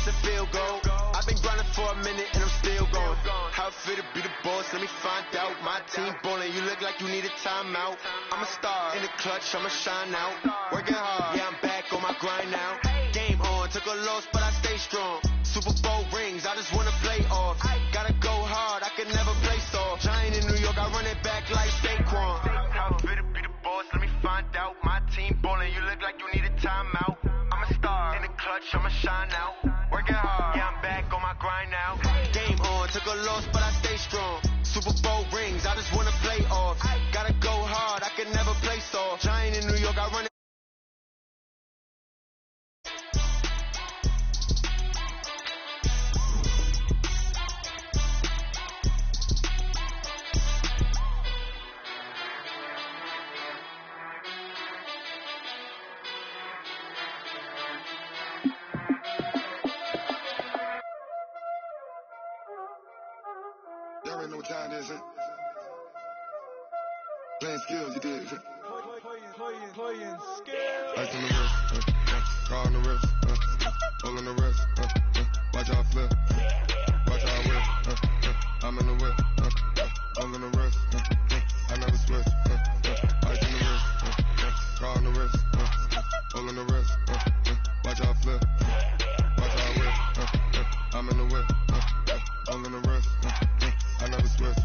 it's a field goal. I've been grinding for a minute and I'm still going. How it feel to be the boss, let me find out. My team ballin', you look like you need a timeout. I'm a star in the clutch, I'ma shine out. Working hard, yeah, I'm back on my grind now. Game on, took a loss, but I stay strong. Super Bowl rings, I just wanna play off. Gotta go hard, I can never play soft. Giant in New York, I run it back like Saquon. How it feel to be the boss, let me find out. My team ballin', you look like you need a timeout. I'm a star in the clutch, I'ma shine out. Working hard, yeah, I'm back on my grind now. Game on, took a loss, but I stay strong. Super Bowl rings, I just wanna play off. Gotta go hard, I can never play soft. Giant in New York, I run it. Y'all already know what time it is, huh? Playing skills, you did. Playing skills. Ice on the wrist, car on the wrist, hole in the wrist, watch out flip, watch out whip, I'm in the whip, hole in the wrist, I never switch, ice in the wrist, car on the wrist, hole in the wrist, watch out flip, watch out whip, I'm in the whip, hole in the wrist, I never switch,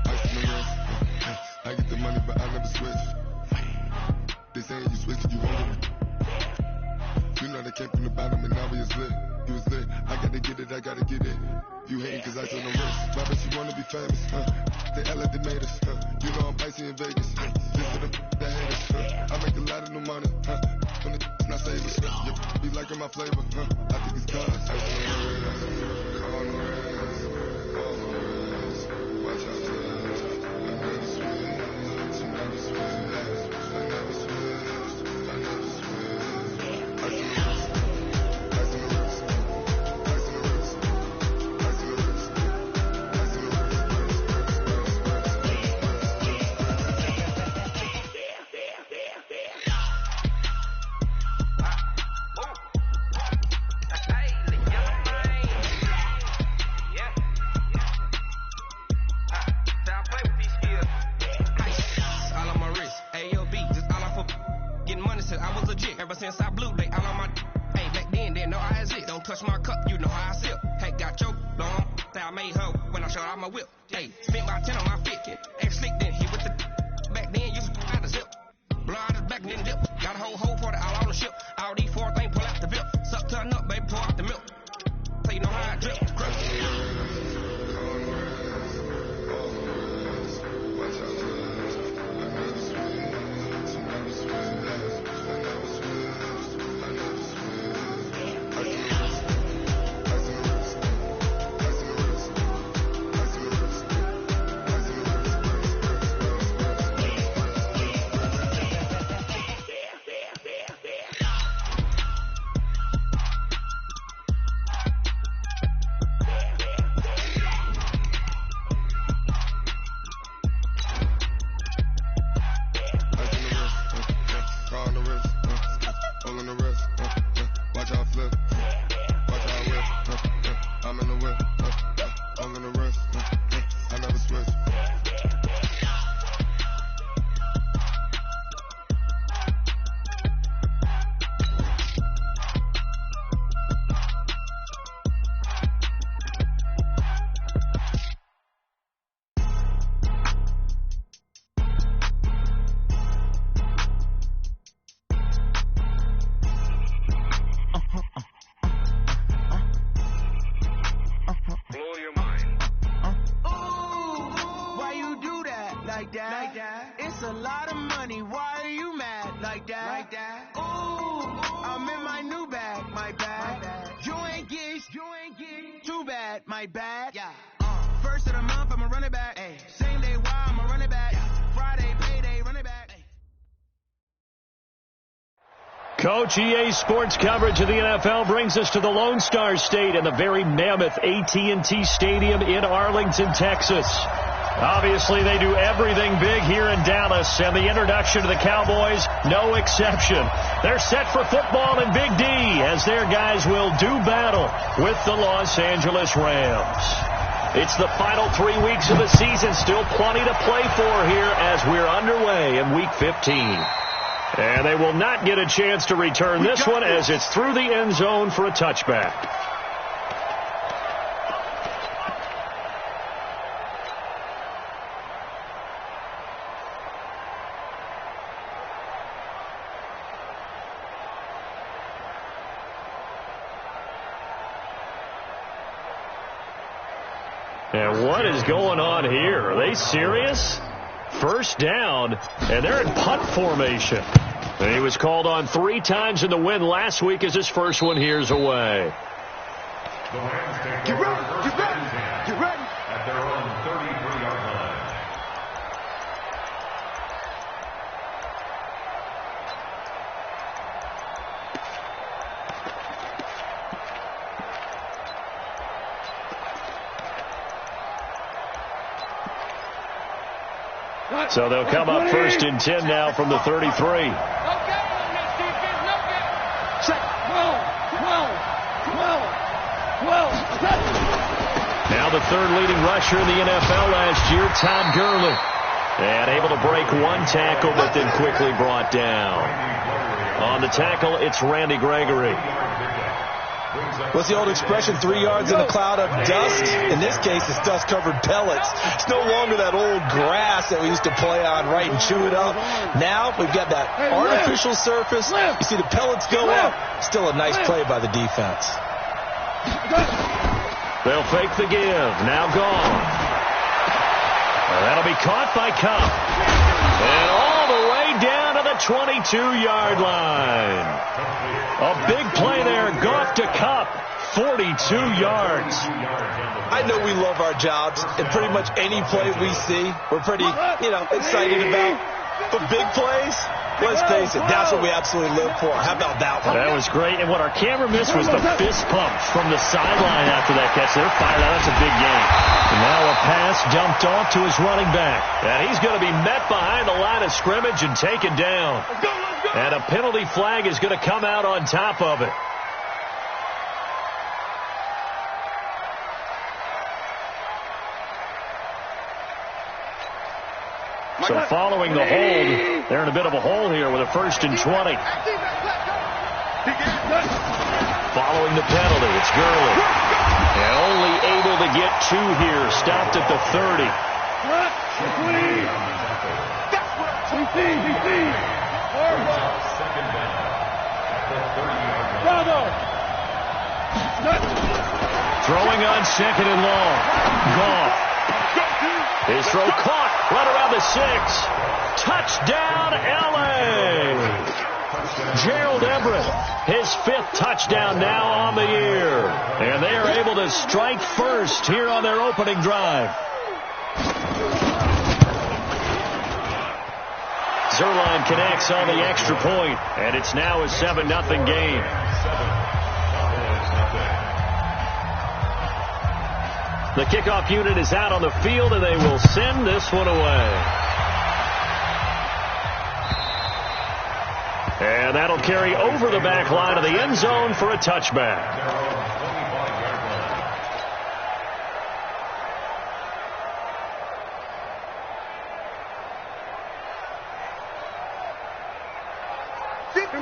ice in the wrist, I get the money but I never switch. They saying you switch, you hold it. You know they came from the bottom and now we is lit. You was lit, I gotta get it, I gotta get it. You hating cause I on the wrist. My bitch, you wanna be famous, They Ella, they made us, You know I'm icy in Vegas, Just for the haters, I make a lot of new money, When the not savers, You be liking my flavor, I think it's cause ice on the wrist, on the wrist, on the wrist. Watch out, I never switch, I never switch. I never switch, I never switch. Ice in the wrist, ice in the wrist, ice in the wrist, ice in the wrist, ice in the wrist. I was legit ever since I blew they all on my hey back then didn't know I was it. Don't touch my cup, you know how I sip. Hey, got your long that I made her when I showed out my whip. Hey, spent about 10 on my 50. Ex slick then hit with the back then used to out the zip. Blow out his back and then dip. Got a whole party all on the ship. All these four things pull out the bip. Suck to a nut, baby, pour out the milk. So you know how I drip. Coach, EA Sports coverage of the NFL brings us to the Lone Star State and the very mammoth AT&T Stadium in Arlington, Texas. Obviously, they do everything big here in Dallas, and the introduction to the Cowboys, no exception. They're set for football in Big D as their guys will do battle with the Los Angeles Rams. It's the final 3 weeks of the season, still plenty to play for here as we're underway in Week 15. And they will not get a chance to return this one as it's through the end zone for a touchback. And what is going on here? Are they serious? First down, and they're in punt formation. And he was called on 3 times in the win last week as his first one here's away. Get ready, get ready, get ready. At their own 33-yard line. So they'll come up first and 10 now from the 33. Now the third leading rusher in the NFL last year, Todd Gurley. And able to break one tackle, but then quickly brought down. On the tackle, it's Randy Gregory. What's the old expression, 3 yards in a cloud of dust? In this case, it's dust-covered pellets. It's no longer that old grass that we used to play on, right, and chew it up. Now we've got that artificial surface. You see the pellets go up. Still a nice play by the defense. They'll fake the give. Now gone. That'll be caught by Cup. And all the way down to the 22-yard line. A big play there. Goff to Cup. 42 yards. I know we love our jobs, and pretty much any play we see, we're pretty, excited about. But big plays, let's face it, that's what we absolutely live for. How about that one? That was great. And what our camera missed was the fist pump from the sideline after that catch. They're fired out. That's a big game. And now a pass dumped off to his running back. And he's going to be met behind the line of scrimmage and taken down. And a penalty flag is going to come out on top of it. So following the hold, they're in a bit of a hole here with a 1st and 20. Following the penalty, it's Gurley. And only able to get 2 here, stopped at the 30. Throwing on 2nd and long. Goff. His throw caught right around the 6. Touchdown, L.A. Gerald Everett, his 5th touchdown now on the year. And they are able to strike first here on their opening drive. Zerline connects on the extra point, and it's now a 7-0 game. The kickoff unit is out on the field, and they will send this one away. And that'll carry over the back line of the end zone for a touchback.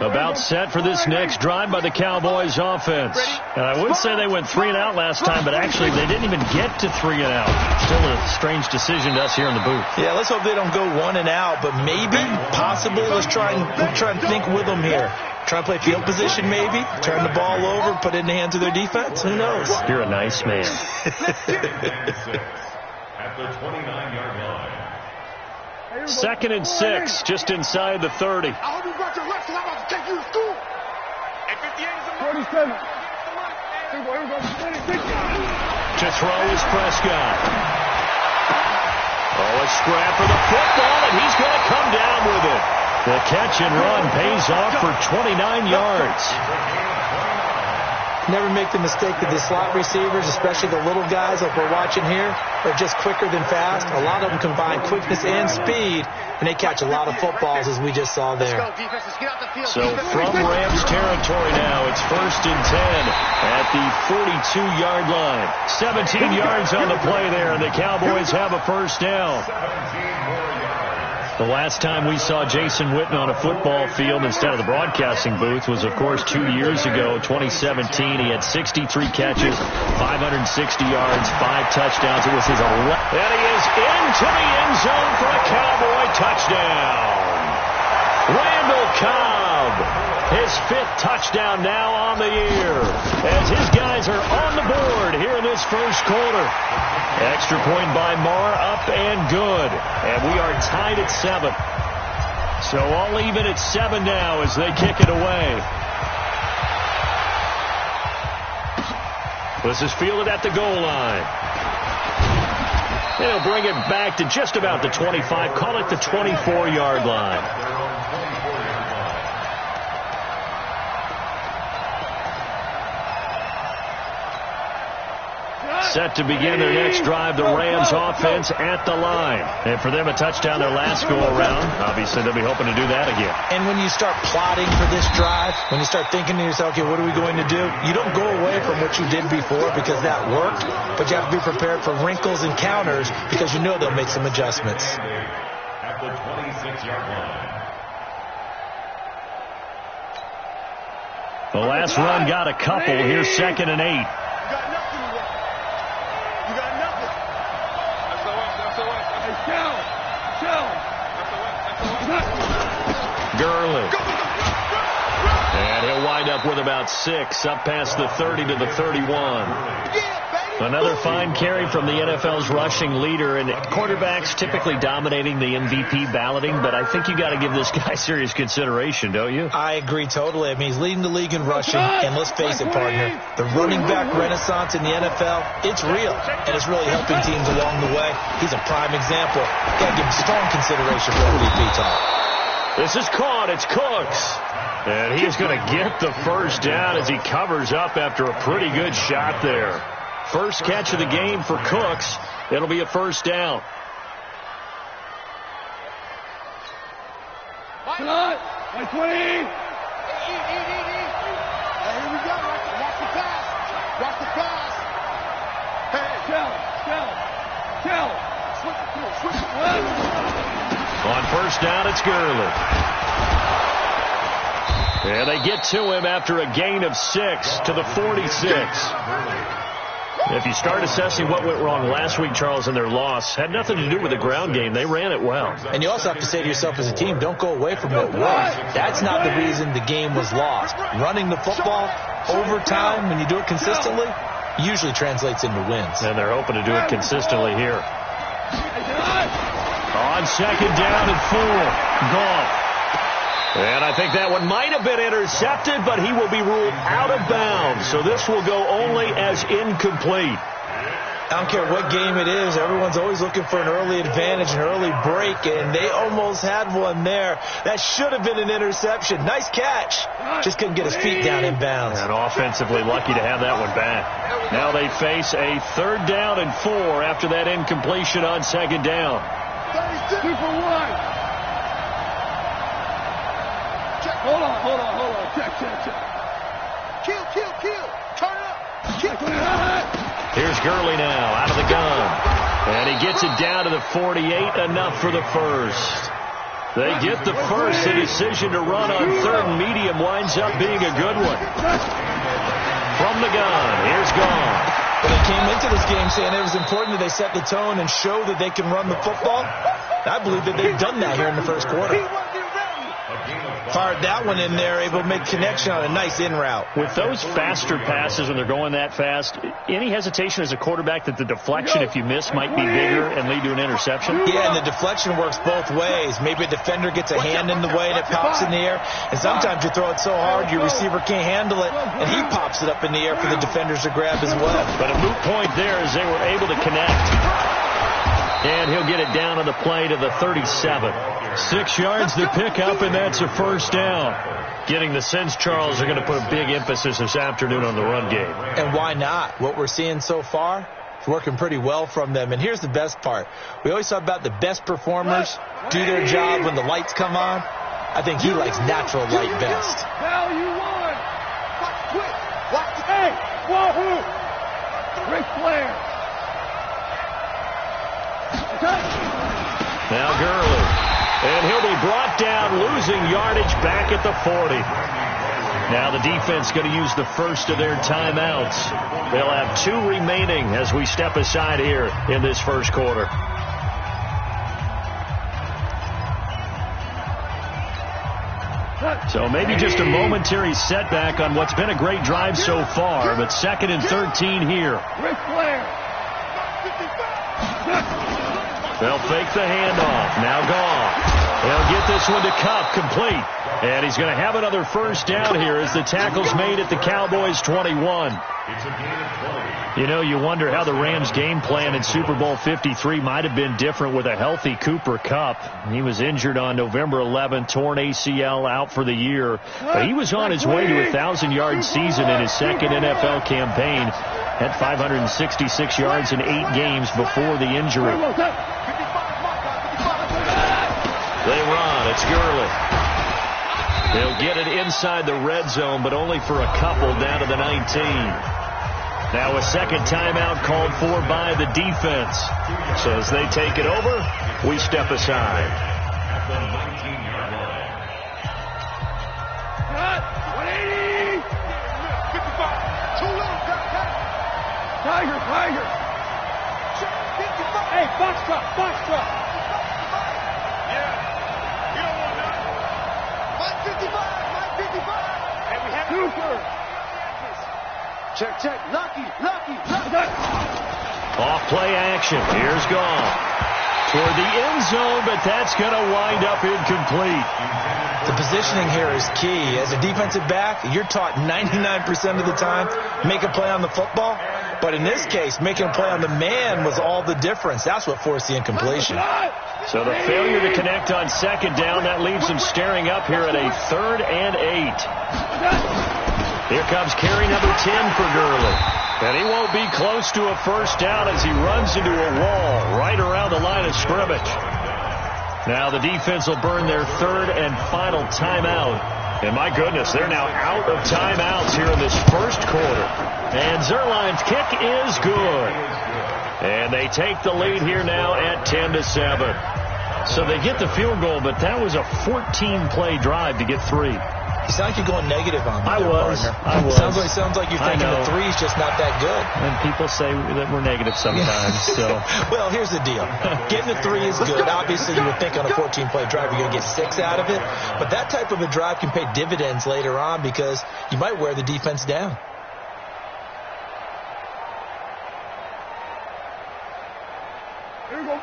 About set for this next drive by the Cowboys offense. And I would say they went 3 and out last time, but actually they didn't even get to 3 and out. Still a strange decision to us here in the booth. Yeah, let's hope they don't go 1 and out, but maybe, possibly, let's try and think with them here. Try and play field position maybe, turn the ball over, put it in the hands of their defense. Who knows? You're a nice man. At the 29-yard line. 2nd and 6, just inside the 30. I hope you brought your left, because I'm about to take you to school. And 58 is a 47. To throw is Prescott. Oh, a scrap for the football, and he's going to come down with it. The catch and run pays off for 29 yards. never make the mistake that the slot receivers, especially the little guys like we're watching here, are just quicker than fast. A lot of them combine quickness and speed, and they catch a lot of footballs, as we just saw there. So from Rams territory now, it's 1st and 10 at the 42-yard line. 17 yards on the play there, and the Cowboys have a first down. The last time we saw Jason Witten on a football field instead of the broadcasting booth was, of course, 2 years ago, 2017. He had 63 catches, 560 yards, 5 touchdowns. It was his 11th. And he is into the end zone for a Cowboy touchdown. Randall Cobb, his 5th touchdown now on the year, as his guys are on the board here in this first quarter. Extra point by Marr, up and good. And we are tied at 7. So all even at 7 now as they kick it away. This is fielded at the goal line. They'll bring it back to just about the 25. Call it the 24-yard line. Set to begin their next drive, the Rams offense at the line. And for them, a touchdown their last go-around. Obviously, they'll be hoping to do that again. And when you start plotting for this drive, when you start thinking to yourself, okay, what are we going to do? You don't go away from what you did before because that worked, but you have to be prepared for wrinkles and counters because you know they'll make some adjustments. At the 26-yard line. The last run got a couple. Here's 2nd and 8. Gurley. And he'll wind up with about 6, up past the 30 to the 31. Another fine carry from the NFL's rushing leader, and quarterbacks typically dominating the MVP balloting, but I think you got to give this guy serious consideration, don't you? I agree totally. I mean, he's leading the league in rushing, and let's face it, partner, the running back renaissance in the NFL, it's real, and it's really helping teams along the way. He's a prime example. Got to give him strong consideration for MVP talk. This is caught. It's Cooks. And he's going to get the first down as he covers up after a pretty good shot there. First catch of the game for Cooks. It'll be a first down. Come on. My 20. Here we go. Watch the pass. Watch the pass. Hey, tell. Switch it. On first down, it's Gurley. And they get to him after a gain of 6 to the 46. If you start assessing what went wrong last week, Charles, in their loss, had nothing to do with the ground game. They ran it well. And you also have to say to yourself as a team, don't go away from what worked. That's not the reason the game was lost. Running the football over time, when you do it consistently, usually translates into wins. And they're hoping to do it consistently here. On 2nd down and 4. Gone. And I think that one might have been intercepted, but he will be ruled out of bounds. So this will go only as incomplete. I don't care what game it is. Everyone's always looking for an early advantage, an early break, and they almost had one there. That should have been an interception. Nice catch. Just couldn't get his feet down in bounds. And offensively lucky to have that one back. Now they face a 3rd down and 4 after that incompletion on 2nd down. 2 for 1. Hold on. Check. Kill. Turn up. Here's Gurley now out of the gun. And he gets it down to the 48, enough for the first. They get the first. The decision to run on 3rd and medium winds up being a good one. From the gun, here's Gone. Well, they came into this game saying it was important that they set the tone and show that they can run the football. I believe that they've done that here in the first quarter. Fired that one in there, able to make connection on a nice in route. With those faster passes when they're going that fast, any hesitation as a quarterback that the deflection, if you miss, might be bigger and lead to an interception? Yeah, and the deflection works both ways. Maybe a defender gets a hand in the way and it pops in the air. And sometimes you throw it so hard your receiver can't handle it, and he pops it up in the air for the defenders to grab as well. But a moot point there as they were able to connect. And he'll get it down on the play to the 37. 6 yards to pick up, and that's a first down. Getting the sense Charles are going to put a big emphasis this afternoon on the run game. And why not? What we're seeing so far is working pretty well from them. And here's the best part. We always talk about the best performers do their job when the lights come on. I think he likes natural light best. Now you won. Hey, wahoo! Ric Flair. Now Gurley. And he'll be brought down, losing yardage back at the 40. Now the defense going to use the first of their timeouts. They'll have 2 remaining as we step aside here in this first quarter. So maybe just a momentary setback on what's been a great drive so far, but 2nd and 13 here. Ric Flair. They'll fake the handoff. Now gone. They'll get this one to Cup, complete. And he's going to have another first down here as the tackle's made at the Cowboys' 21. You know, you wonder how the Rams' game plan in Super Bowl 53 might have been different with a healthy Cooper Kupp. He was injured on November 11th, torn ACL, out for the year. But he was on his way to a 1,000-yard season in his second NFL campaign. Had 566 yards in 8 games before the injury. They run. It's Gurley. They'll get it inside the red zone, but only for a couple down to the 19. Now a second timeout called for by the defense. So as they take it over, we step aside. At the 19-yard line. Cut. 180. 55. Too little. Tiger. Hey, box truck. Cooper. Check. Lucky. Off play action. Here's gone. Toward the end zone, but that's going to wind up incomplete. The positioning here is key. As a defensive back, you're taught 99% of the time, make a play on the football. But in this case, making a play on the man was all the difference. That's what forced the incompletion. So the failure to connect on second down, that leaves him staring up here at a 3rd and 8. Here comes carry number 10 for Gurley. And he won't be close to a first down as he runs into a wall right around the line of scrimmage. Now the defense will burn their 3rd and final timeout. And my goodness, they're now out of timeouts here in this first quarter. And Zerline's kick is good. And they take the lead here now at 10-7. So they get the field goal, but that was a 14-play drive to get 3. You sound like you're going negative on me. I was. Sounds like you're thinking the 3's just not that good. And people say that we're negative sometimes. So, well, here's the deal. Getting a 3 is good. Obviously, you would think on a 14-play drive you're going to get 6 out of it. But that type of a drive can pay dividends later on because you might wear the defense down.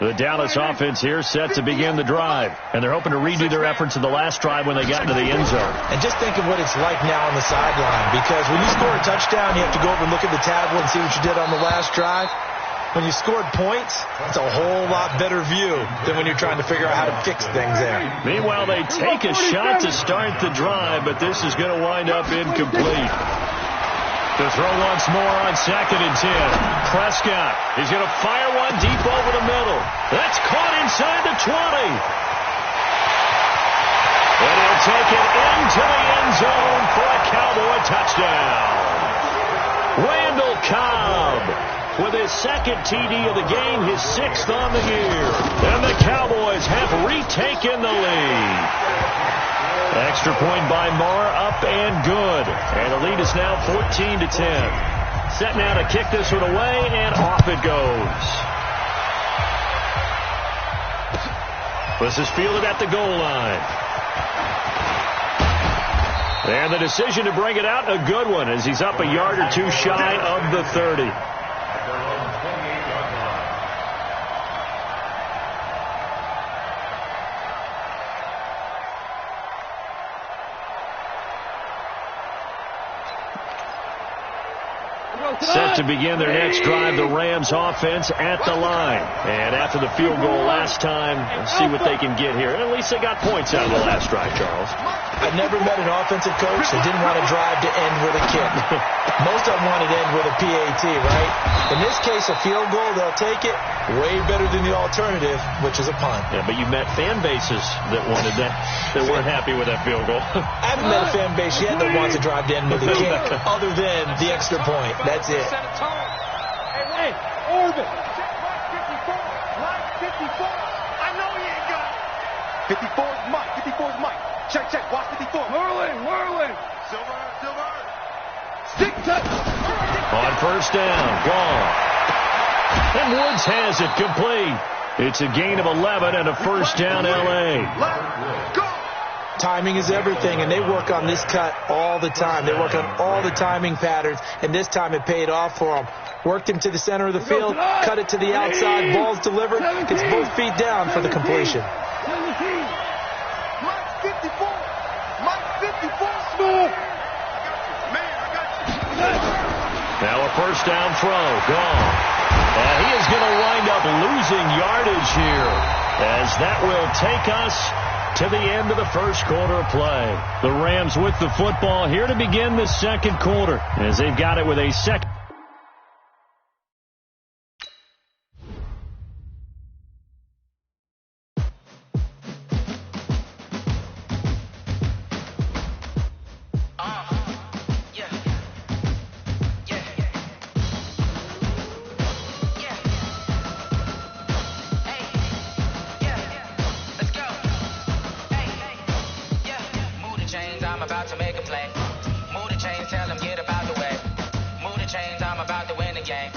The Dallas offense here set to begin the drive. And they're hoping to redo their efforts in the last drive when they got into the end zone. And just think of what it's like now on the sideline. Because when you score a touchdown, you have to go over and look at the tablet and see what you did on the last drive. When you scored points, it's a whole lot better view than when you're trying to figure out how to fix things there. Meanwhile, they take a shot to start the drive, but this is going to wind up incomplete. To throw once more on 2nd and 10. Prescott is going to fire one deep over the middle. That's caught inside the 20. And he'll take it into the end zone for a Cowboy touchdown. Randall Cobb with his 2nd TD of the game, his 6th on the year. And the Cowboys have retaken the lead. Extra point by Marr, up and good. And the lead is now 14-10. Set now to kick this one away, and off it goes. This is fielded at the goal line. And the decision to bring it out, a good one, as he's up a yard or 2 shy of the 30. Set to begin their next drive, the Rams offense at the line. And after the field goal last time, let's see what they can get here. At least they got points out of the last drive, Charles. I never met an offensive coach that didn't want to drive to end with a kick. Most of them wanted to end with a PAT, right? In this case, a field goal, they'll take it. Way better than the alternative, which is a punt. Yeah, but you met fan bases that wanted that, that weren't happy with that field goal. I haven't met a fan base yet that wants to drive to end with a kick, other than the extra point. That's it. Hey, Orbit. Line 54. I know he ain't got it. 54 is Mike. 54 is Mike. Check. Watch 54. Whirling. Silver. Stick touch. On first down, gone. And Woods has it complete. It's a gain of 11 and a first down, L.A. Timing is everything, and they work on this cut all the time. They work on all the timing patterns, and this time it paid off for them. Worked him to the center of the field, cut it to the outside, ball's delivered, gets both feet down for the completion. Mike 54. Smooth. Now a first down throw, gone. And he is going to wind up losing yardage here, as that will take us to the end of the first quarter of play. The Rams with the football here to begin the second quarter, as they've got it with a second. About to make a play. Move the chains, tell them get about the way. Move the chains, I'm about to win the game.